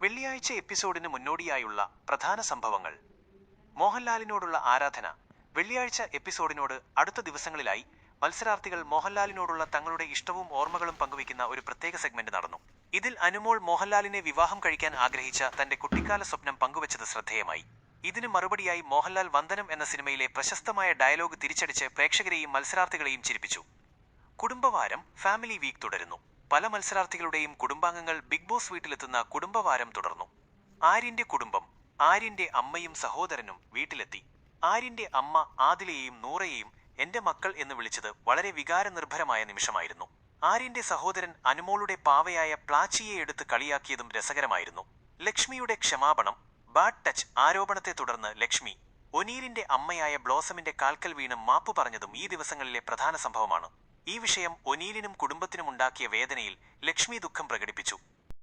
വെള്ളിയാഴ്ച എപ്പിസോഡിന് മുന്നോടിയായുള്ള പ്രധാന സംഭവങ്ങൾ. മോഹൻലാലിനോടുള്ള ആരാധന. വെള്ളിയാഴ്ച എപ്പിസോഡിനോട് അടുത്ത ദിവസങ്ങളിലായി മത്സരാർത്ഥികൾ മോഹൻലാലിനോടുള്ള തങ്ങളുടെ ഇഷ്ടവും ഓർമ്മകളും പങ്കുവയ്ക്കുന്ന ഒരു പ്രത്യേക സെഗ്മെന്റ് നടന്നു. ഇതിൽ അനുമോൾ മോഹൻലാലിനെ വിവാഹം കഴിക്കാൻ ആഗ്രഹിച്ച തന്റെ കുട്ടിക്കാല സ്വപ്നം പങ്കുവച്ചത് ശ്രദ്ധേയമായി. ഇതിന് മറുപടിയായി മോഹൻലാൽ വന്ദനം എന്ന സിനിമയിലെ പ്രശസ്തമായ ഡയലോഗ് തിരിച്ചടിച്ച് പ്രേക്ഷകരെയും മത്സരാർത്ഥികളെയും ചിരിപ്പിച്ചു. കുടുംബവാരം ഫാമിലി വീക്ക് തുടരുന്നു. പല മത്സരാർത്ഥികളുടെയും കുടുംബാംഗങ്ങൾ ബിഗ് ബോസ് വീട്ടിലെത്തുന്ന കുടുംബവാരം തുടർന്നു. ആര്യന്റെ കുടുംബം. ആര്യന്റെ അമ്മയും സഹോദരനും വീട്ടിലെത്തി. ആര്യന്റെ അമ്മ ആദിലയെയും നൂറയെയും എന്റെ മക്കൾ എന്ന് വിളിച്ചത് വളരെ വികാരനിർഭരമായ നിമിഷമായിരുന്നു. ആര്യന്റെ സഹോദരൻ അനുമോളുടെ പാവയായ പ്ലാച്ചിയെ എടുത്ത് കളിയാക്കിയതും രസകരമായിരുന്നു. ലക്ഷ്മിയുടെ ക്ഷമാപണം. ബാഡ് ടച്ച് ആരോപണത്തെ തുടർന്ന് ലക്ഷ്മി ഒനീലിന്റെ അമ്മയായ ബ്ലോസമിന്റെ കാൽക്കൽ വീണ് മാപ്പു പറഞ്ഞതും ഈ ദിവസങ്ങളിലെ പ്രധാന സംഭവമാണ്. ഈ വിഷയം ഒനീലിനും കുടുംബത്തിനുമുണ്ടാക്കിയ വേദനയിൽ ലക്ഷ്മി ദുഃഖം പ്രകടിപ്പിച്ചു.